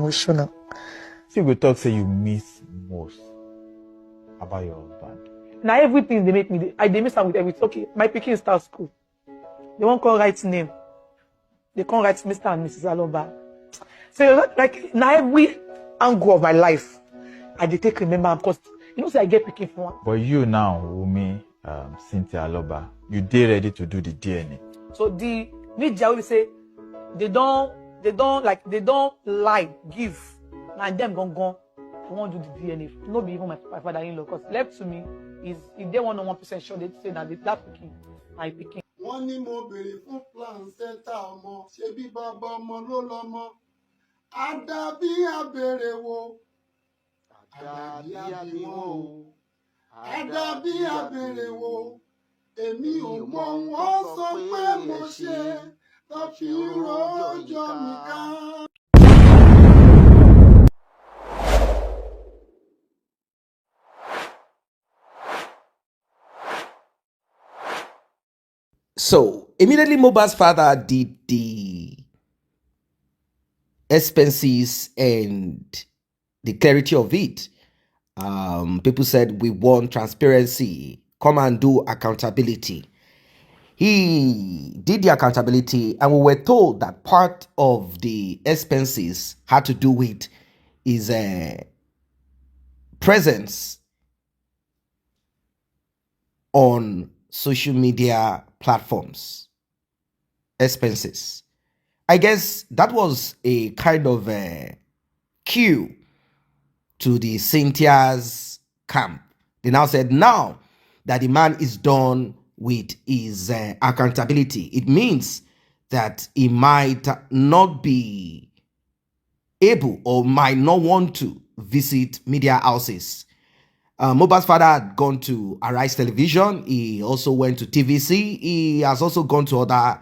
Emotional. See, we talk say you miss most about your husband. Now everything they make me, they miss out with everything. Okay, my pikin start school. They won't call right name. They can't write Mr. and Mrs. Aloba. So like now every angle of my life, I dey take remember because you know say I get picking for one. But you now, Wunmi, Cynthia Aloba, you dey ready to do the DNA. So the media will say they don't lie, give. And them gone. I won't do the DNA. Not be even my father-in-law. Because left to me is if they want 1% sure, they say that that picking, my picking. Wọ́n ní mo béèrè fún placenta ọmọ ṣé bí bàbá ọmọ ló lọ́mọ àdàbí abèrè wo àdàbí abèrè wo àdàbí abèrè wo èmi ò mọ wọ́n sọ pé mo ṣe tó fi rọ́jọ́ mi ká. So immediately Mohbad's father did the expenses and the clarity of it. People said we want transparency, come and do accountability. He did the accountability, and we were told that part of the expenses had to do with his presence on social media platforms. Expenses. I guess that was a kind of a cue to the Cynthia's camp. They now said now that the man is done with his accountability, it means that he might not be able or might not want to visit media houses. Mohbad's father had gone to Arise Television. He also went to TVC. He has also gone to other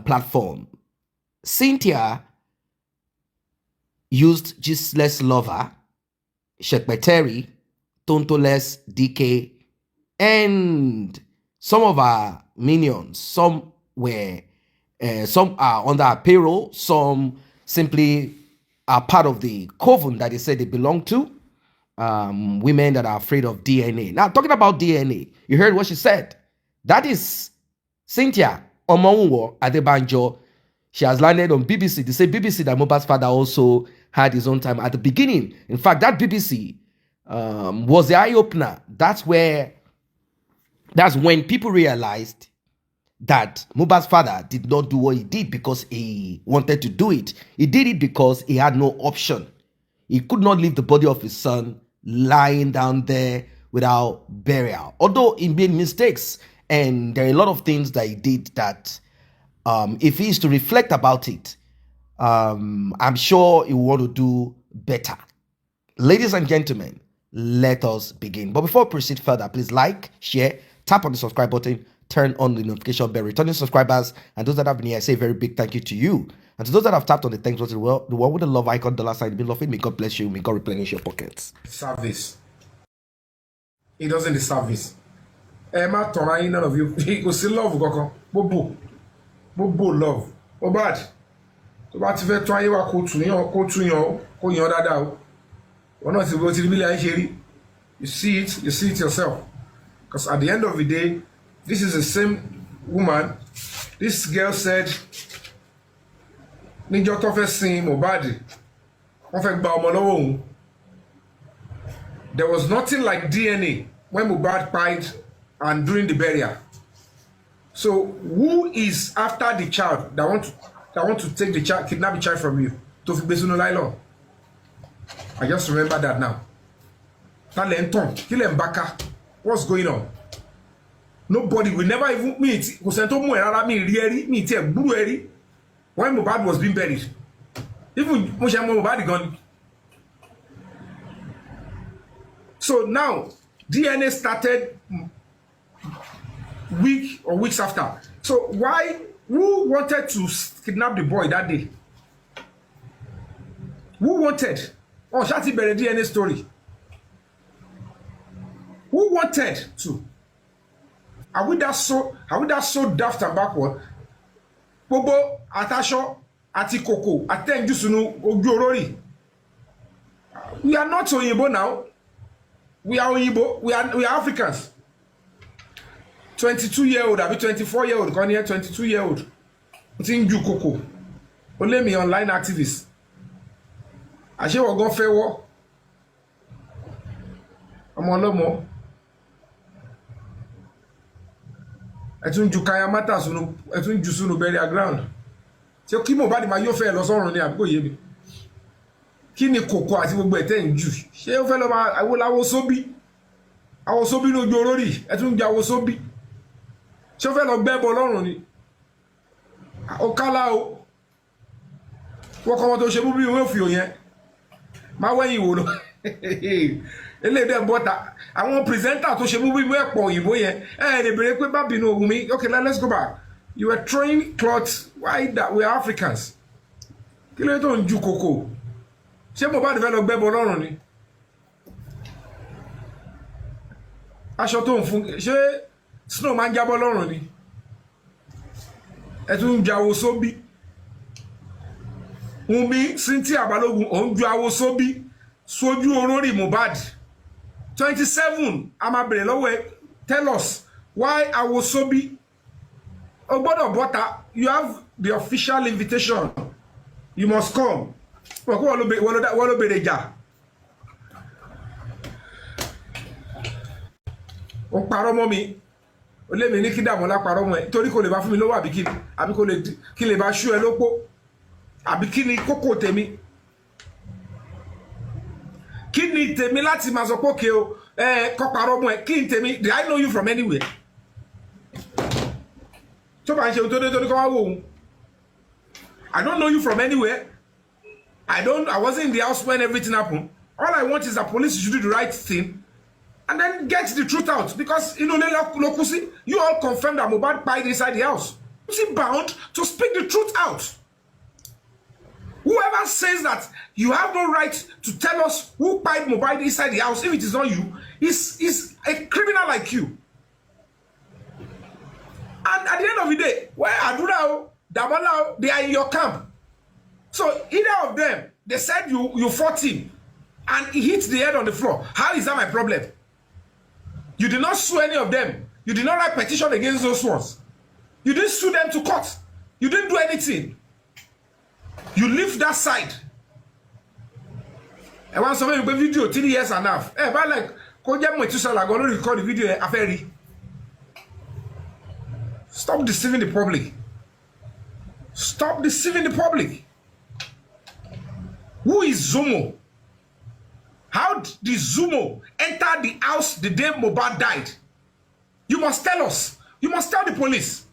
platforms. Cynthia used Gisles Lover, Shekpeteri, Tontoles, DK, and some of our minions. Some are under our payroll. Some simply are part of the coven that they said they belong to. Women that are afraid of DNA. Now, talking about DNA, you heard what she said. That is Cynthia Omonwo Adebanjo. She has landed on BBC. They say BBC that Mohbad's father also had his own time at the beginning. In fact, that BBC was the eye-opener. That's when people realized that Mohbad's father did not do what he did because he wanted to do it. He did it because he had no option. He could not leave the body of his son lying down there without burial. Although he made mistakes, and there are a lot of things that he did that if he is to reflect about it, I'm sure he will want to do better. Ladies and gentlemen, let us begin. But before we proceed further, please like, share, tap on the subscribe button, turn on the notification bell. Returning subscribers and those that have been here, I say a very big thank you to you. And to those that have tapped on the thanks button, well, the one with the love icon, $sign in the middle of it, may God bless you, may God replenish your pockets. Service. He doesn't deserve this. Emma Tora, none of you. He goes to love Goko. Bobo love. Mohbad. To ba ti fẹ́ tún ayé wa kó tún yan dáadáa o. Wọ́n náà ti bó ti rí bí ayé ṣe rí. You see it yourself. Because at the end of the day, this is the same woman. This girl said, níjọ́ tó fẹ́ sin Mohbad, wọ́n fẹ́ gba ọmọ lọ́wọ́ òun. There was nothing like DNA when Mohbad died and during the burial. So who is after the child that want to take the child, kidnap the child from you? To fi gbé sínú nylon. I just remember that now. Talenton, Kilen Baka. What's going on? Nobody will never even meet. When Mohbad was being buried. Even Mohbad gone. So now, DNA started weeks after. So who wanted to kidnap the boy that day? Who wanted? Oh, Shati Bere DNA story. Who wanted to? Are we that so daft and backward? Bobo, Atasho, Ati Koko, Aten Jusunu, Ogiorori. We are not Oyinbo now. We are Oyinbo. We are Africans. 22-year-old, I'll be 24-year-old, come here, 22-year-old. Think you coco. Only me online activist. I say we're going fair war. I'm on no more. I think you can't matter so I think you soon bury a ground. So keep my body my yo fair loss on there, go ye. Kini coco as you will be ten juice. She fellow I will so be. I was so be no jorori. I think I was so be. She fellow bebo lorun ni. O kala o. Wo ko to se bubi we fi o yen. Ma weyin wo lo. Ele dem bota. Àwọn presenter to se bubi we po oyinbo yen. Le bere pe ba binu Wunmi. Okay, let's go back. You were throwing cloth. Why that we are Africans? Kí ló tó nju koko. Ṣé Mohbad fẹ́ lọ gbẹ́bọ lọ́rùn ni? Aṣọ tó ń fún ṣé snow máa ń jábọ́ lọ́rùn ni? Ẹ tún ń jawo sóbí. Wunmi Cynthia Balogun ó ń ju awo sóbí sójú olórí Mohbad. 27 a máa bèrè lọ́wọ́ ẹ. Tell us why awo sóbí? O gbọ́dọ̀ bọ́ta. You have the official invitation. You must come. Wọ́n ló bèrè jà. Ó parọ́ mọ́ mi. Ó lé mi ní kí Dàmọ́lá parọ́ mọ́ ẹ. Torí kò lè bá fún mi lówó àbí kí lè bá ṣú ẹ lópó. Àbí kí ni kókó tèmi? Kí ni tèmi láti máa sọ pé òkè o kọ́ parọ́ mọ́ ẹ? Kí ni tèmi? Did I know you from anywhere? Tó bá ń ṣe tó dé tó ní kọ́ wá wò ó. I don't know you from anywhere. I wasn't in the house when everything happened. All I want is that police should do the right thing and then get the truth out. Because you all confirmed that Mohbad died inside the house. Is he bound to speak the truth out? Whoever says that you have no right to tell us who died Mohbad inside the house, if it is not you, is a criminal like you. And at the end of the day, where Adura, Damola, they are in your camp. So either of them, they said you fought him and he hit the head on the floor. How is that my problem? You did not sue any of them. You did not write petition against those ones. You didn't sue them to court. You didn't do anything. You leave that side. I want somebody to video 3 years and a half. Hey, but like, go get my two like, going to record the video affair. Stop deceiving the public. Stop deceiving the public. Who is Zumo? How did Zumo enter the house the day Mohbad died? You must tell us. You must tell the police.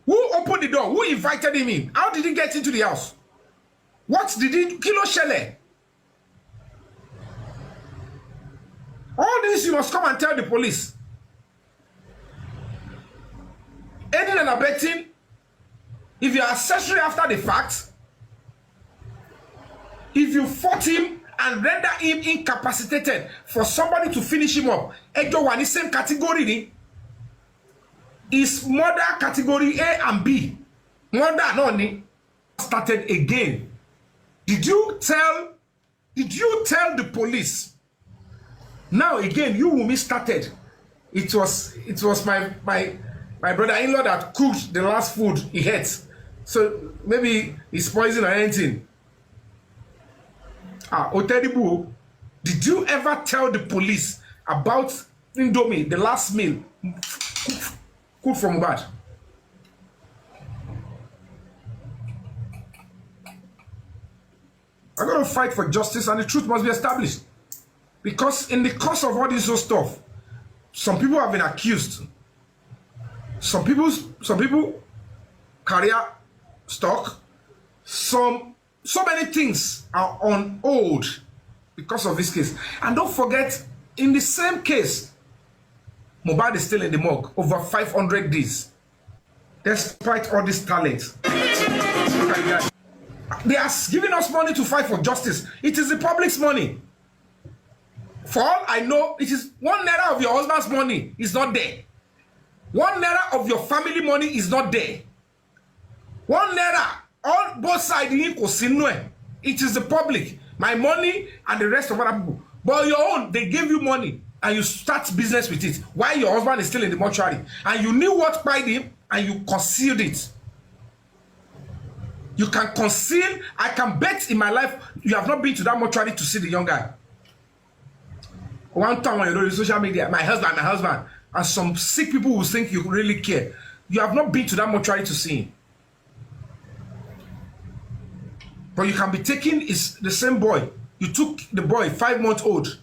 Who opened the door? Who invited him in? How did he get into the house? What did he... Kilo Shele? All this you must come and tell the police. Aiding and abetting, if you are accessory after the fact, if you fought him and render him incapacitated for somebody to finish him up, Ejo one is same category. Is murder category A and B. Murder no ni started again. Did you tell the police? Now again, you Wunmi started. It was my brother-in-law that cooked the last food he ate. So maybe it's poison or anything. Terrible. Did you ever tell the police about Indomie, the last meal cooked from Mohbad? I'm going to fight for justice and the truth must be established. Because in the course of all this stuff, some people have been accused. Some people career stock. So many things are on hold because of this case. And don't forget, in the same case, Mohbad is still in the morgue over 500 days. Despite all this talent. They are giving us money to fight for justice. It is the public's money. For all I know, it is 1 naira of your husband's money is not there. 1 naira of your family money is not there. 1 naira, all both sides, it is the public. My money and the rest of other people. But your own, they gave you money and you start business with it while your husband is still in the mortuary. And you knew what pried him and you concealed it. You can conceal. I can bet in my life you have not been to that mortuary to see the young guy. One time when you know the social media, my husband, and some sick people will think you really care. You have not been to that mortuary to see him. But you can be taking is the same boy. You took the boy 5-month-old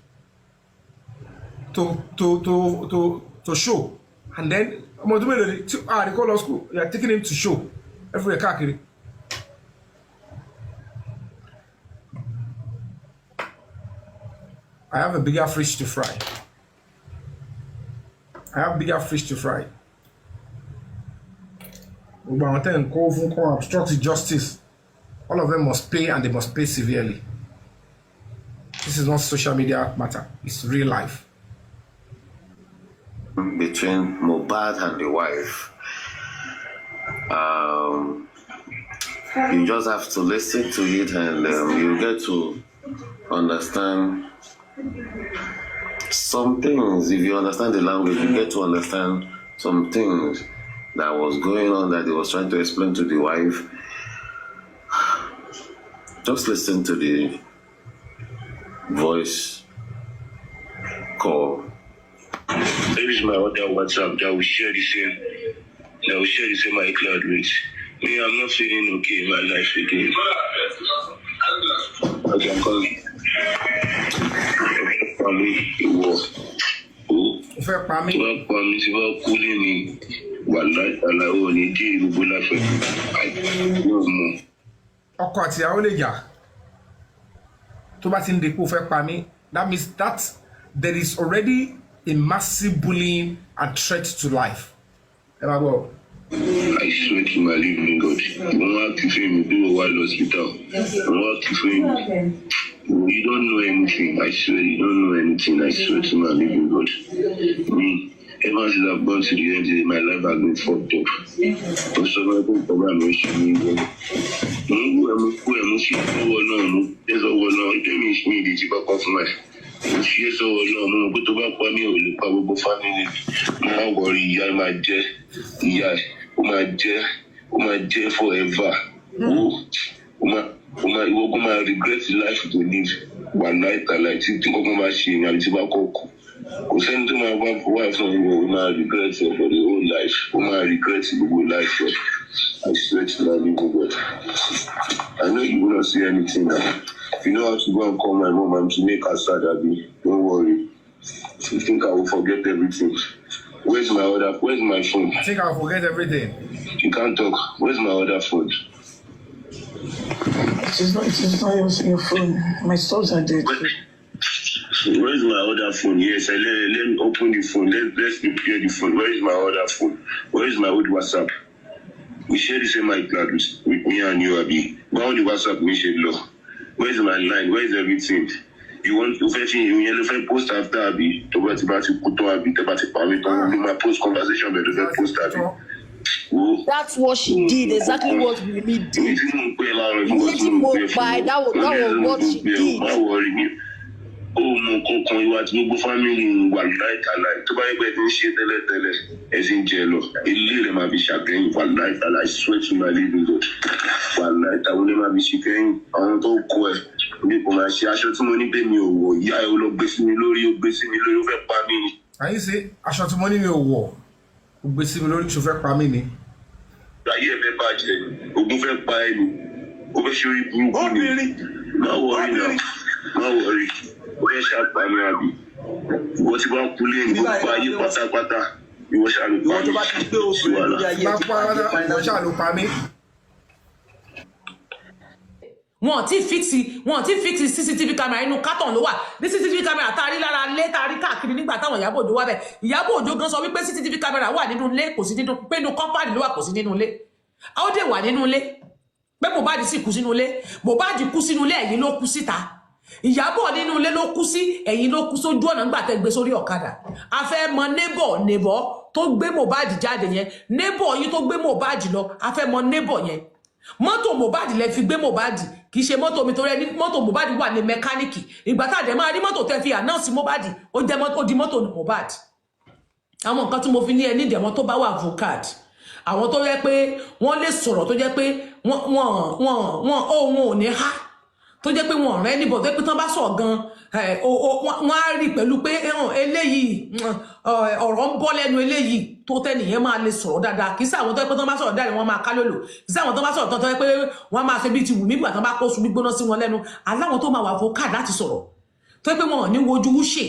to show, and then they call us school. You are taking him to show every kakiri. I have a bigger fish to fry. Obstructive justice. All of them must pay, and they must pay severely. This is not social media matter. It's real life. Between Mohbad and the wife, you just have to listen to it, and you get to understand some things. If you understand the language, you get to understand some things that was going on that he was trying to explain to the wife. Just listen to the voice call. There is my other WhatsApp that will share the same my cloud rate. Me, I'm not feeling okay in my life again. Okay, I'm calling. Family, ọkọ àti ìyàwó lè jà tó bá ti ń depo fẹ́ pa mí. That means that there is already a massive bullying and threat to life. I swear to my living God, you don't have to feel me do a wild hospital. You don't have to feel me. You don't know anything. I swear you don't know anything. I swear to my living God. Me, ever since I've gone to the end of my life, I've been fucked up. But so I don't program me. Yes, oh no, but to back for me, will probably family. Now worry, yeah, my dear, yeah, my dear forever. You will regret the life to live. One night, I like to think of my machine and tobacco. Go send to my wife, my regret for the whole life. My regret the whole life. I swear to my living God. I know you will not see anything now. If you know how to go and call my mom and to make her sad, Abby, don't worry. You think I will forget everything? Where's my phone? I think I'll forget everything. You can't talk. Where's my other phone? It is not your phone. My stores are dead. Where's my other phone? Yes, let me open the phone. Let's prepare the phone. Where is my other phone? Where is my old WhatsApp? We share the same iCloud with me and you, Abby. Go on the WhatsApp, we share love. Where's my line? Where's everything? You want to post after Abby? To put Abby, my post conversation, but to post Abby. That's what she did. Exactly what we did. Mohbad. That was what she did. Oh, you are to family one night alive. To buy better shit, as in jello. A little might be shaking one night, and I swear to my living God. One night, I will never be shaking. I want to go. People, I shot money pay me. Yeah, I will obey me, Lori, over Pamini. And you say, I shot money in your war. Obey me, Lori, over Pamini. I hear the budget. Over Pamini. Over Shuri Blue. Oh, really? No worry now. No worry. Where shall I be? What about pulling? You shall wọ́n ti fix CCTV camera inú carton ló wà. Ní CCTV camera tá rí lára lé tá rí káàkiri nígbà táwọn Ìyábọ̀ Òjó wá bẹ̀. Ìyábọ̀ Òjó gan sọ wípé CCTV camera wà nínú ilé kò sí nínú pé inú compound ló wà kò sí nínú ilé. A ó dé wà nínú ilé. Pé Mohbad sì kú sínú ilé. Mohbad kú sínú ilé, ẹ̀yin ló kú síta. Ìyábọ̀ nínú ilé ló kú sí, ẹ̀yin ló kú sójú ọ̀nà nígbà tẹ́ gbé sórí ọ̀kadà. A fẹ́ mọ neighbor tó gbé Mohbad jáde yẹn. Neighbor yín tó gbé Mohbad lọ, a fẹ́ mọ neighbor yẹn. Mọ́tò Mohbad lẹ fi gbé Mohbad kì í ṣe mọ́tò mi torí ẹni mọ́tò Mohbad wà ní mẹkáníìkì ìgbà tá a dẹ̀ máa rí mọ́tò tẹ́ fi announce Mohbad ó jẹ́ mọ́tò di mọ́tò Mohbad àwọn nǹkan tí mo fi ní ẹni ìdí àwọn tó bá wà vocal àwọn tó yẹ pé wọ́n lè sọ̀rọ̀ tó jẹ́ pé wọ́n ò ní há tó jẹ́ pé wọ́n rẹ́ níbọ̀ tó jẹ́ pé tán bá sọ̀ gan wọ́n á rí pẹ̀lú pé eléyìí ọ̀rọ̀ ń bọ́ lẹ́nu eléyìí tó tẹ́nìyẹn máa lè sọ̀rọ̀ dáadáa kì í sí àwọn tó jẹ́ pé tán bá sọ̀rọ̀ dáadáa wọ́n máa ká lòlò kì í sí àwọn tó bá sọ̀rọ̀ tán tó jẹ́ pé wọ́n máa ṣe bí ti Wunmi gbà tán bá kó sun gbígbóná sí wọn lẹ́nu aláwọn tó máa wà vocal láti sọ̀rọ̀ tó jẹ́ pé wọn ò ní wojú wúṣe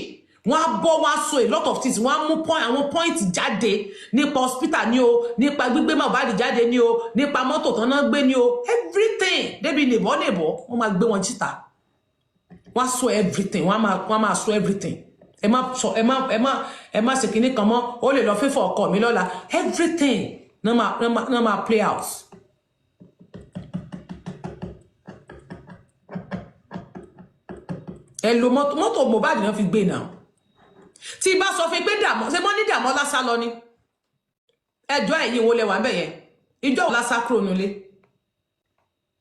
wọ́n á bọ́ wọ́n á sọ a lot of things wọ́n á mú àwọn point jáde nípa hospital ni o nípa gbígbé Mohbad jáde ni o nípa mọ́tò tán náà gbé ni o everything débi nìbọ́ wọ́n máa gbé wọn síta wọ́n á sọ everything wọ́n máa sọ everything ẹ má ṣe kinní kan mọ́ ó lè lọ fífọ̀ ọkọ mi lọ́la everything náà máa play out. ẹ lo mọ́tò Mohbad náà fi gbé náà tí bá sọ fún pé ṣe mọ́ ní Dàmọ́ lásà lọ ni ẹjọ́ ẹ̀yìn wo lẹ wà bẹ̀ yẹn ìjọ wo lásà kúrò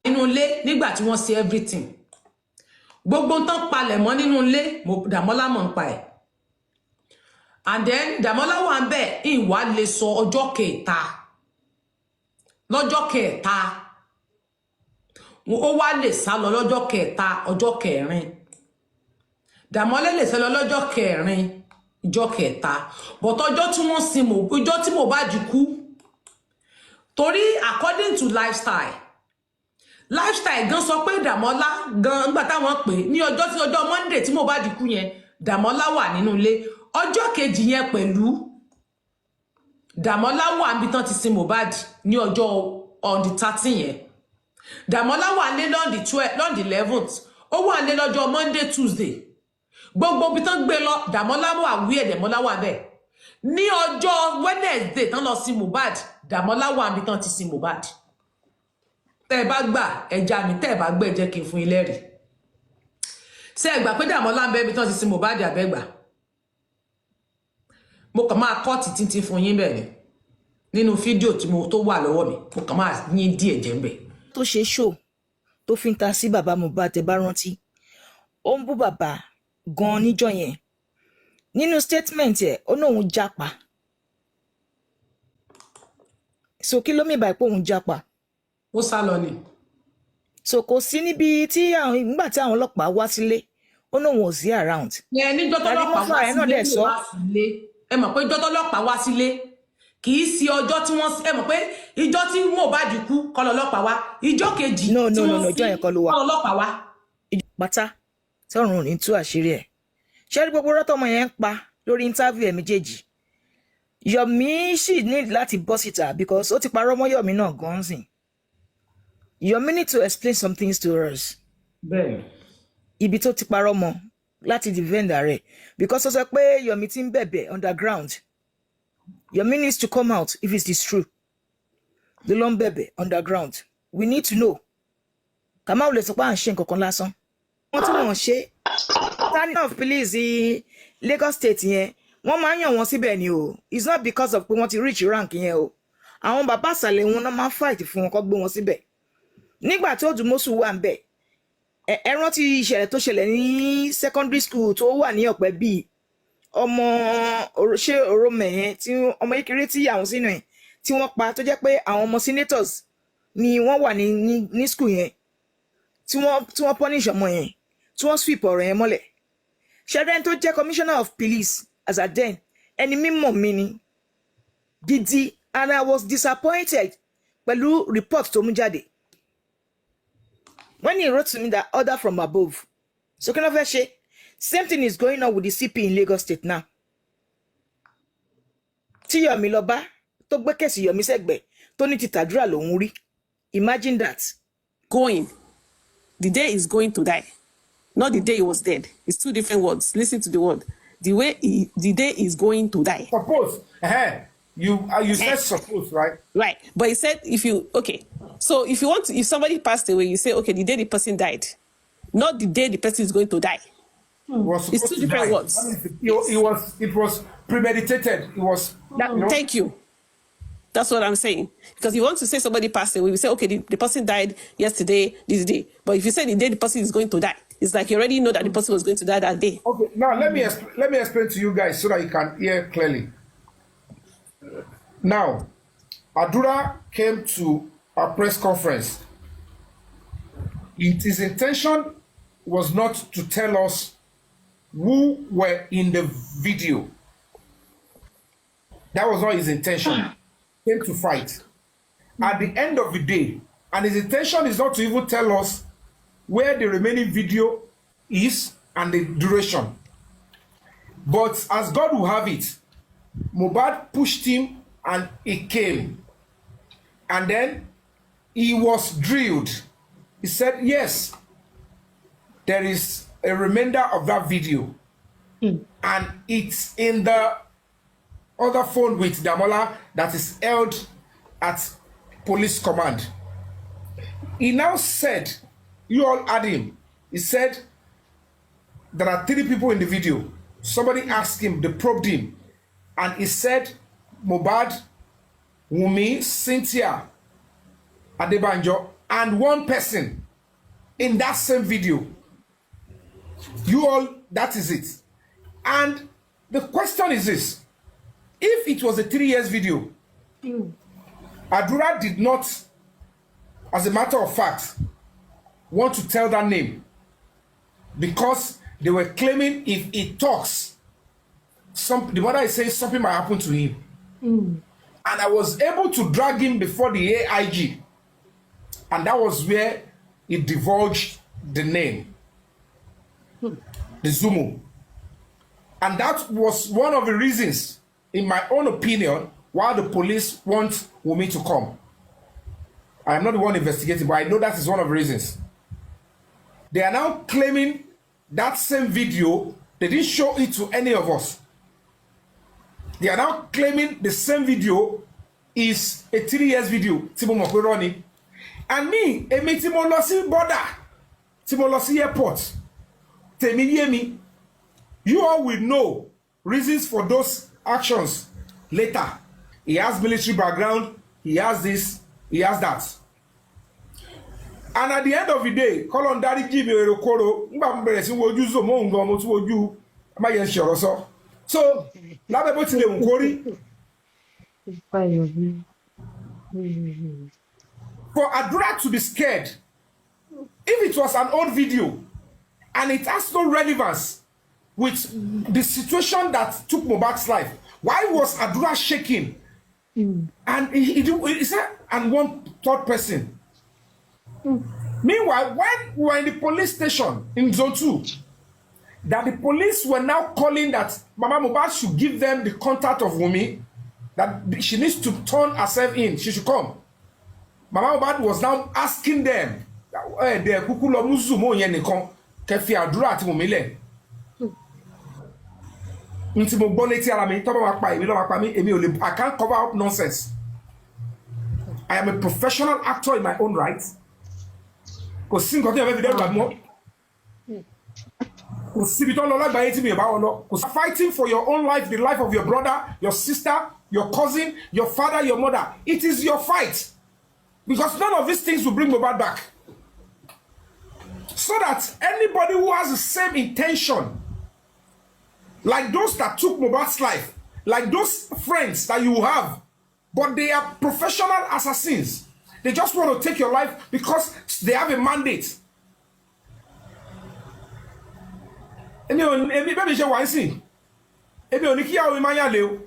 nínú ilé nígbà tí wọ́n ṣe everything gbogbo tán palẹ̀ mọ́ nínú ilé Dàmọ́lá mọ̀ ń pa ẹ̀ and then Dàmọ́lá wà ń bẹ̀ ìwà lè sọ ọjọ́ kẹta ó wá lè sá lọ lọ́jọ́ kẹta ọjọ́ kẹrin Dàmọ́lá lè sá lọ lọ́jọ́ kẹrin ìjọ kẹta but ọjọ́ tí wọ́n sin ìjọ tí Mohbad kú torí according to lifestyle gan sọ pé Dàmọ́lá gan nígbà táwọn pè ní ọjọ́ Monday tí Mohbad kú yẹn Dàmọ́lá wà nínú ilé ọjọ́ kejì yẹn pẹ̀lú Dàmọ́lá wà níbi tán ti sin Mohbad ní ọjọ́ on the 13 yẹn Dàmọ́lá wà lé on the 11th ó wà lé lọ́jọ́ Monday Tuesday gbogbo bí tán gbé lọ Dàmọ́lá wà wí ẹ̀ Dàmọ́lá wà bẹ́ẹ̀ ní ọjọ́ Wednesday tán lọ sin Mohbad Dàmọ́lá wà níbi tán ti sin Mohbad tẹ́ bá gbà ẹja mi tẹ́ bá gbà jẹ́ kí n fún ilé rí ṣé ẹ gbà pé Dàmọ́lá ń bẹ bí tán ti sin Mohbad àbẹ́gbà mo kàn máa kọ́ títí fún yín bẹ́ẹ̀ ni nínú fídíò tó wà lọ́wọ́ mi mo kàn máa yín díẹ̀ jẹ́ ń bẹ̀. tó ṣe ṣó tó fi ń ta sí bàbá Mohbad tẹ́ bá rántí ó ń bú bàbá gan níjọ́ yẹn nínú statement ẹ̀ ó náà ń jápa so kí ló mì báyìí pé òun jápa ó sá lọ ni. so kò sí níbi tí nígbà tí àwọn ọlọ́pàá wá sílé ó náà wọn ò sí around. ẹ ní jọ́tọ́lọ́pàá wá sílé ẹ mọ̀ pé jọ́tọ́lọ́pàá wá sílé kì í sí ọjọ́ tí wọ́n ẹ mọ̀ pé ìjọ́ tí Mohbad kú kọ́ lọ́lọ́pàá wá ìjọ́ kejì tí wọ́n sí kọ́ lọ́lọ́pàá wá. ìjọ pátá tọrùn ní tú àṣírí ẹ̀ ṣé rí gbogbo rọ́tọ́mọ yẹn ń pa lórí interview ẹ̀ méjèèjì Yomi sì ní láti bọ́ síta because ó ti parọ́ mọ́ Yomi náà gan sìn. Yomi need to explain some things to us. Bẹ́ẹ̀. Ibi tó ti parọ́ mọ́ láti defend rẹ̀ because ó sọ pé Yomi ti ń bẹ̀bẹ̀ underground. Yomi needs to come out if it is true. The ló ń bẹ̀bẹ̀ underground. We need to know. Kàmá ò lè sọ pé à ń ṣe nǹkan kan lásán. Wọ́n tí wọ́n ṣe Attorney of Police Lagos State yẹn wọ́n máa ń yàn wọ́n síbẹ̀ ni o. It's not because of pé wọ́n ti reach rank yẹn o. Àwọn bàbá àsàlẹ̀ wọn náà máa ń fight fún wọn kó gbé wọn síbẹ̀. Nígbà tí Odùmọ̀ṣù wà ń bẹ̀ ẹ rántí ìṣẹ̀lẹ̀ tó ṣẹlẹ̀ ní secondary school tó wà ní Ọ̀pẹ bíi ọmọ ṣé Oromẹ̀yẹn tí ọmọ kékeré tí àwọn sínú ẹ̀ tí wọ́n pa tó jẹ́ pé àwọn ọmọ senators ni wọ́n wà ní school yẹn tí wọ́n punish ọmọ yẹn tí wọ́n sweep ọ̀rọ̀ yẹn mọ́lẹ̀ ṣẹ́rẹ́ tó jẹ́ commissioner of police as at then ẹni mímọ̀ mi ni gidi and I was disappointed pẹ̀lú report tó mú jáde when he wrote to me that order from above so kí ló fẹ́ ṣe same thing is going on with the CP in Lagos State now tí Yomi lọ bá tó gbé kẹ̀sì Yomi sẹ́gbẹ̀ tó ní ti tàdúrà lòún rí imagine that. Going the day is going to die not the day he was dead it's two different words listen to the word the day is going to die. Suppose you said suppose, right? But he said so if somebody passed away you say okay the day the person died not the day the person is going to die. It's two different words. It was premeditated. It was thank you. That's what I'm saying. Because you want to say somebody passed away, we say, okay, the person died yesterday, this day. But if you say the day the person is going to die, it's like you already know that the person was going to die that day. Okay, now let me explain to you guys so that you can hear clearly. Now, Adura came to a press conference. His intention was not to tell us who were in the video. That was not his intention. He came to fight. At the end of the day, and his intention is not to even tell us where the remaining video is and the duration. But as God will have it, Mohbad pushed him and he came. And then he was drilled. He said, yes, there is a remainder of that video. And it's in the other phone with Damola that is held at police command. He now said, you all had him. He said, there are 3 people in the video. Somebody asked him, they probed him. And he said, Mohbad, Wunmi, Cynthia, Adebanjo, and 1 person in that same video. You all, that is it. And the question is this. If it was a 3 years video, Adura did not, as a matter of fact, want to tell that name because they were claiming if he talks, the mother is saying something might happen to him. And I was able to drag him before the AIG. And that was where he divulged the name, the Zumu. And that was one of the reasons, in my own opinion, why the police want Wunmi to come. I am not the one investigating, but I know that is one of the reasons. They are now claiming that same video, they didn't show it to any of us. They are now claiming the same video is a 3 years video. And me, Timo Losi border, Timo Losi airport, Temi, you all will know reasons for those actions later. He has military background, he has this, he has that. And at the end of the day, call on Daddy Jimmy Erokoro, so, for Adura to be scared, if it was an old video and it has no relevance with the situation that took Mohbad's life, why was Adura shaking? And he said, and 1 third person. Meanwhile, when we were in the police station in Zone 2, that the police were now calling that Mama Mohbad should give them the contact of Wunmi, that she needs to turn herself in, she should come. Mama Mohbad was now asking them, I can't cover up nonsense. I am a professional actor in my own right. Because fighting for your own life, the life of your brother, your sister, your cousin, your father, your mother. It is your fight. Because none of these things will bring Mohbad back. So that anybody who has the same intention, like those that took Mohbad's life, like those friends that you have, but they are professional assassins. They just want to take your life because they have a mandate. Emi bẹ́ẹ̀ ṣe wá sí. Emi ò ní kí àwọn ìmáyà lé o.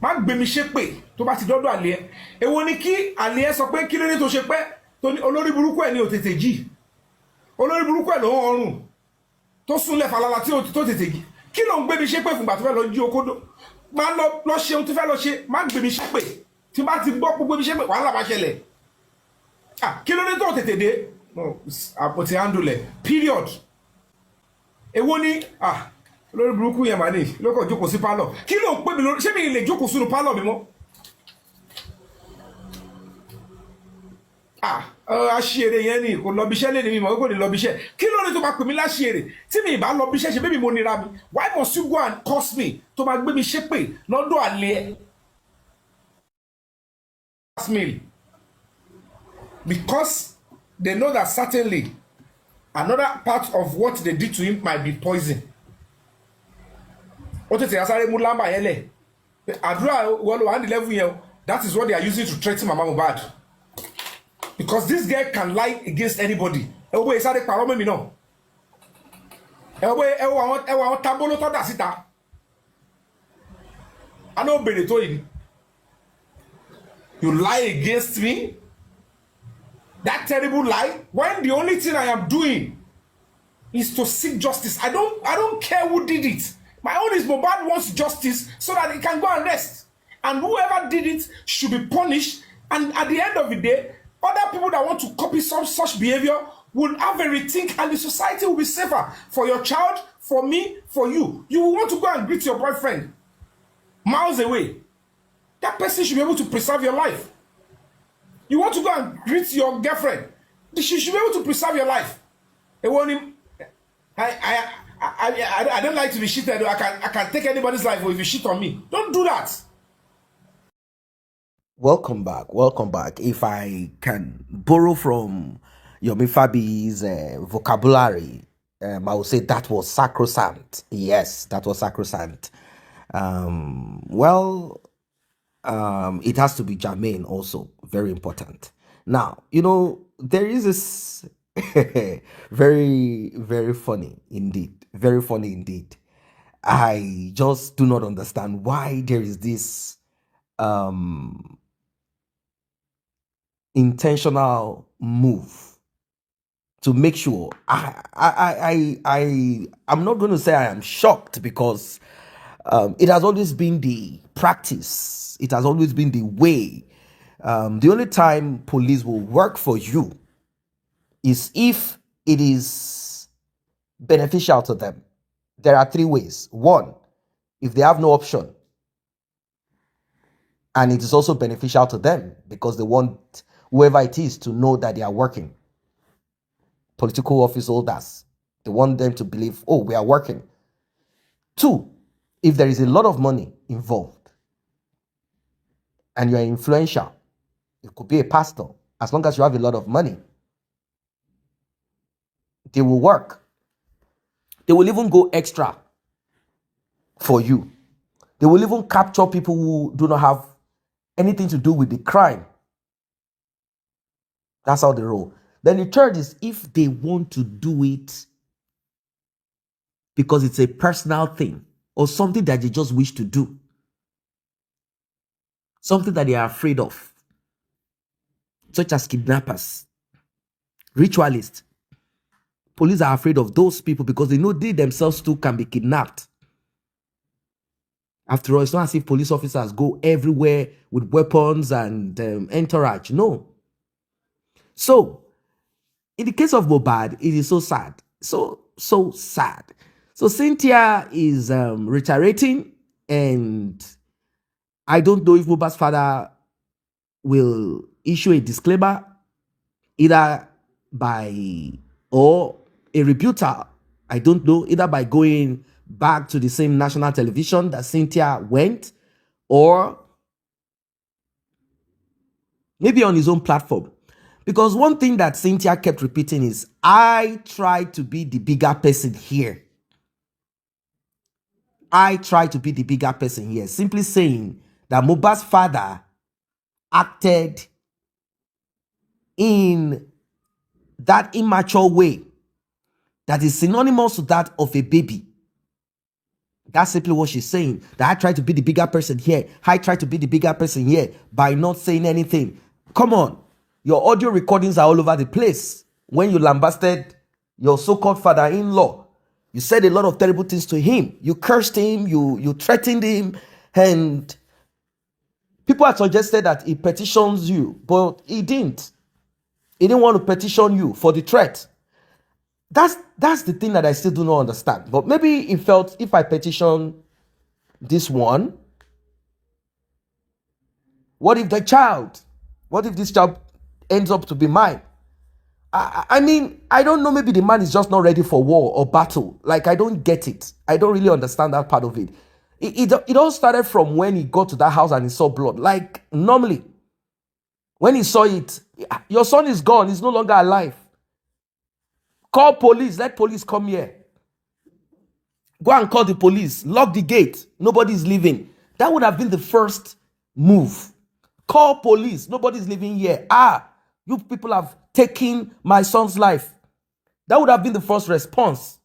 Má gbé mi ṣépè tó bá ti dọ́dọ̀ àlẹ́ ẹ. Èwo ni kí àlẹ́ ẹ sọ pé kí ló ní tó ṣe pẹ́ tó ní olórí burúkú ẹ̀ ní ò tètè jí. Olórí burúkú ẹ̀ ló ń ọrùn tó súnlẹ̀ falala tí ó tó tètè jí. Kí ló ń gbé mi ṣépè fún ìgbà tó fẹ́ lọ jí okódó? Má lọ ṣe ohun tó fẹ́ lọ ṣe, má gbé mi ṣépè. Tí bá ti gbọ́ gbogbo mi ṣépè wàhálà bá ṣẹlẹ̀. Kí ló ní tó tètè dé? Àpò ti handle ẹ̀. Period. Èwo ni lórí burúkú yẹn mà ní lókọ̀ jókòó sí pálọ̀ kí ló ń pè mí lórí ṣé mi lè jókòó sínú pálọ̀ mi mọ́ aṣèrè yẹn ni kò lọ bíṣẹ́ lé ní mi mọ̀ kò ní lọ bíṣẹ́ kí ló ní tó bá pè mí láṣèrè tí mi ìbá lọ bíṣẹ́ ṣe bébí mo nira mi why must you go and curse me tó bá gbé mi ṣépè lọ́dọ̀ àlẹ́ ẹ̀ meal because they know that certainly another part of what they did to him might be poison. That is what they are using to threaten Mama Mohbad. Because this girl can lie against anybody. I know Benito. You lie against me? That terrible lie? When the only thing I am doing is to seek justice. I don't care who did it. My own is Mohbad wants justice so that he can go and rest. And whoever did it should be punished. And at the end of the day, other people that want to copy some such behavior will have a rethink, and the society will be safer for your child, for me, for you. You will want to go and greet your boyfriend miles away. That person should be able to preserve your life. You want to go and greet your girlfriend, she should be able to preserve your life. I don't like to be cheated. I can take anybody's life if you cheat on me. Don't do that. Welcome back. If I can borrow from Yomi Fabi's vocabulary, I would say that was sacrosanct. Yes, that was sacrosanct. It has to be germane also. Very important. Now, there is this very, very funny indeed. Very funny indeed. I just do not understand why there is this intentional move to make sure I'm not going to say I am shocked, because it has always been the practice. It has always been the way. The only time police will work for you is if it is beneficial to them. There are three ways. One, if they have no option, and it is also beneficial to them because they want whoever it is to know that they are working. Political office holders, they want them to believe, oh, we are working. Two, if there is a lot of money involved and you are influential, it could be a pastor, as long as you have a lot of money, they will work. They will even go extra for you. They will even capture people who do not have anything to do with the crime. That's how they roll. Then the third is if they want to do it because it's a personal thing or something that they just wish to do, something that they are afraid of, such as kidnappers, ritualists. Police are afraid of those people because they know they themselves too can be kidnapped. After all, it's not as if police officers go everywhere with weapons and entourage. No. So, in the case of Mohbad, it is so sad. So sad. So Cynthia is reiterating, and I don't know if Mohbad's father will issue a disclaimer either by or a rebuttal. I don't know, either by going back to the same national television that Cynthia went, or maybe on his own platform. Because one thing that Cynthia kept repeating is, I try to be the bigger person here. I try to be the bigger person here. Simply saying that Mohbad's father acted in that immature way that is synonymous to that of a baby. That's simply what she's saying. That I try to be the bigger person here. I try to be the bigger person here by not saying anything. Come on. Your audio recordings are all over the place. When you lambasted your so-called father-in-law, you said a lot of terrible things to him. You cursed him, you threatened him, and people had suggested that he petitions you, but he didn't. He didn't want to petition you for the threat. That's the thing that I still do not understand. But maybe he felt, if I petition this one, what if this child ends up to be mine? I mean, I don't know, maybe the man is just not ready for war or battle. Like, I don't get it. I don't really understand that part of it. It all started from when he got to that house and he saw blood. Like, normally, When he saw it, your son is gone. He's no longer alive. Call police. Let police come here. Go and call the police. Lock the gate. Nobody's leaving. That would have been the first move. Call police. Nobody's living here. You people have taken my son's life. That would have been the first response.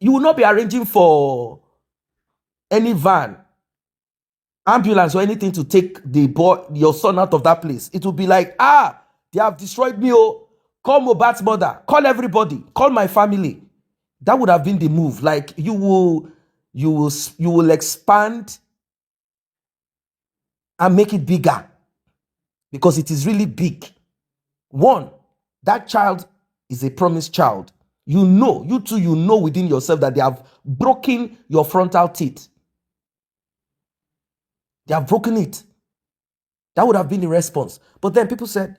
You will not be arranging for any van, ambulance, or anything to take your son out of that place. It will be like, they have destroyed me. Oh, call Mohbad's mother. Call everybody. Call my family. That would have been the move. Like you will expand and make it bigger because it is really big. One, that child is a promised child. You know within yourself that they have broken your frontal teeth. They have broken it. That would have been the response. But then people said,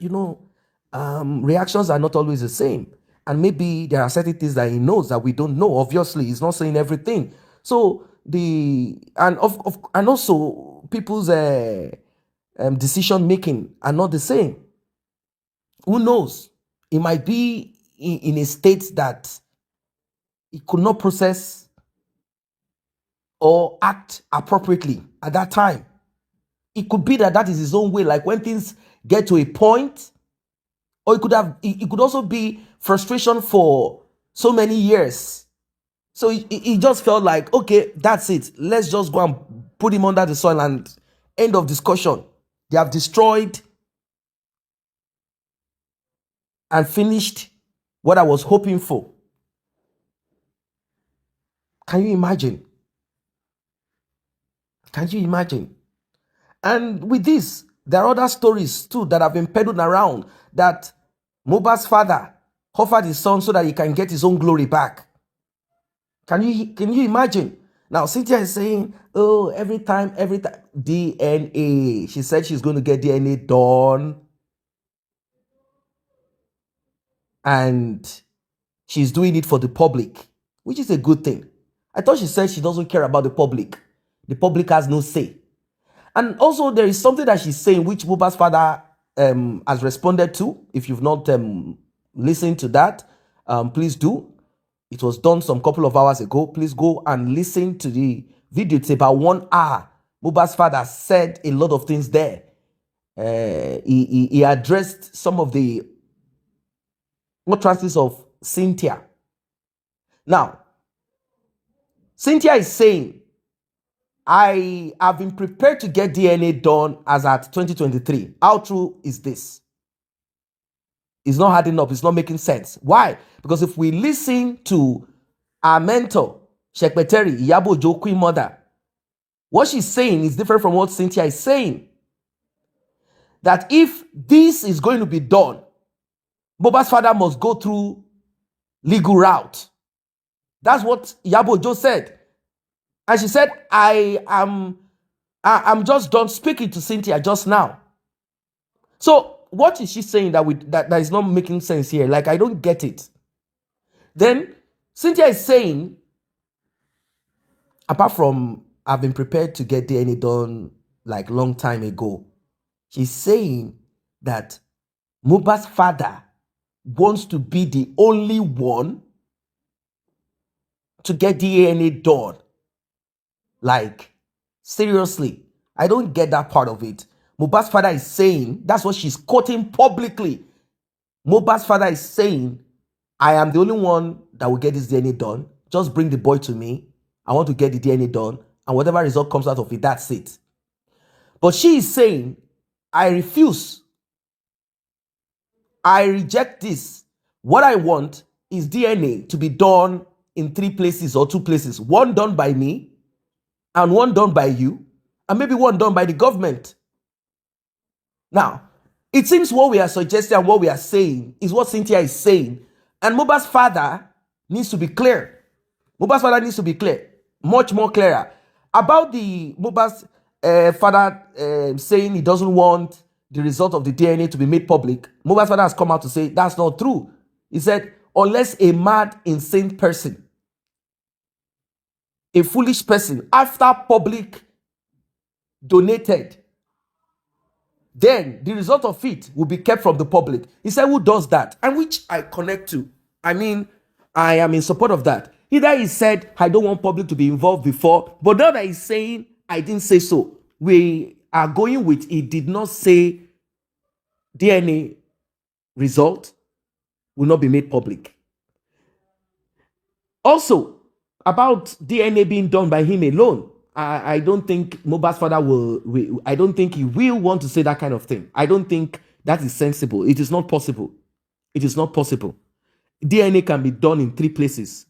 reactions are not always the same. And maybe there are certain things that he knows that we don't know. Obviously, he's not saying everything. So and also people's decision making are not the same. Who knows? It might be in a state that he could not process or act appropriately at that time. It could be that is his own way. Like when things get to a point, or it could also be frustration for so many years. So he just felt like, okay, that's it. Let's just go and put him under the soil and end of discussion. They have destroyed and finished what I was hoping for. Can you imagine? Can you imagine? And with this, there are other stories too that have been peddled around that Mohbad's father offered his son so that he can get his own glory back. Can you imagine? Now, Cynthia is saying, every time, DNA. She said she's going to get DNA done. And she's doing it for the public, which is a good thing. I thought she said she doesn't care about the public. The public has no say. And also, there is something that she's saying which Mohbad's father has responded to. If you've not listened to that, please do. It was done some couple of hours ago. Please go and listen to the video. It's about 1 hour. Mohbad's father said a lot of things there. He addressed some of the utterances of Cynthia. Now, Cynthia is saying, I have been prepared to get DNA done as at 2023. How true is this? It's not adding up. It's not making sense. Why? Because if we listen to our mentor, Shekpeteri, Iyabo Ojo, Queen Mother, what she's saying is different from what Cynthia is saying. That if this is going to be done, Mohbad's father must go through legal route. That's what Iyabo Ojo said. And she said, I'm just done speaking to Cynthia just now. So what is she saying that is not making sense here? Like, I don't get it. Then Cynthia is saying, apart from I've been prepared to get DNA done like long time ago, she's saying that Mohbad's father wants to be the only one to get DNA done. Like, seriously, I don't get that part of it. Mohbad's father is saying, that's what she's quoting publicly. Mohbad's father is saying, I am the only one that will get this DNA done. Just bring the boy to me. I want to get the DNA done. And whatever result comes out of it, that's it. But she is saying, I refuse. I reject this. What I want is DNA to be done in 3 places or 2 places. One done by me, and one done by you, and maybe one done by the government. Now, it seems what we are suggesting and what we are saying is what Cynthia is saying. And Mohbad's father needs to be clear. Mohbad's father needs to be clear. Much more clearer. About the Mohbad's father saying he doesn't want the result of the DNA to be made public, Mohbad's father has come out to say that's not true. He said, unless a mad, insane person, a foolish person, after public donated then the result of it will be kept from the public. He said, who does that? And which I connect to. I mean, I am in support of that. Either he said, I don't want public to be involved before, but now that he's saying, I didn't say so, we are going with, he did not say DNA result will not be made public. Also, about DNA being done by him alone, I don't think Mohbad's father I don't think he will want to say that kind of thing. I don't think that is sensible. It is not possible. It is not possible. DNA can be done in 3 places.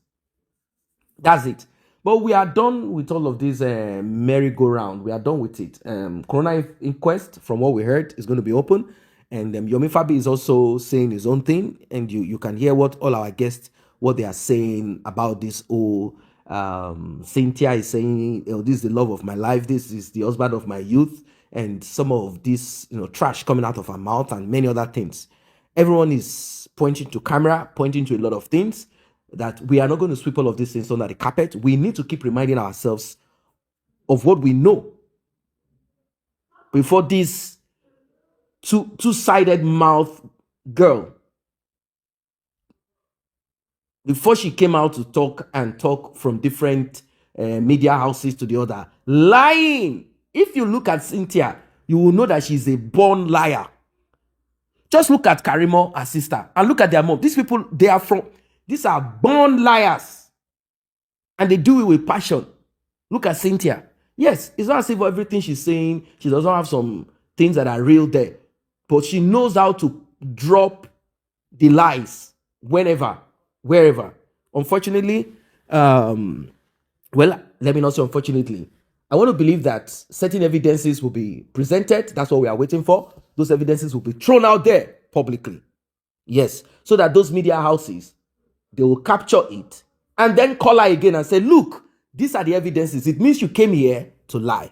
That's it. But we are done with all of this merry-go-round. We are done with it. Corona inquest, from what we heard, is going to be open. And Yomi Fabi is also saying his own thing. And you can hear what all our guests, what they are saying about this whole... Cynthia is saying, this is the love of my life. This is the husband of my youth. And some of this, trash coming out of her mouth and many other things. Everyone is pointing to camera, pointing to a lot of things, that we are not going to sweep all of these things under the carpet. We need to keep reminding ourselves of what we know before this two-sided mouth girl, before she came out to talk from different media houses to the other, lying. If you look at Cynthia, you will know that she's a born liar. Just look at Karimo, her sister, and look at their mom. These people, these are born liars. And they do it with passion. Look at Cynthia. Yes, it's not as if everything she's saying, she doesn't have some things that are real there. But she knows how to drop the lies whenever, wherever. Unfortunately, well, let me not say unfortunately. I want to believe that certain evidences will be presented. That's what we are waiting for. Those evidences will be thrown out there publicly. Yes, so that those media houses, they will capture it and then call her again and say, look, these are the evidences. It means you came here to lie.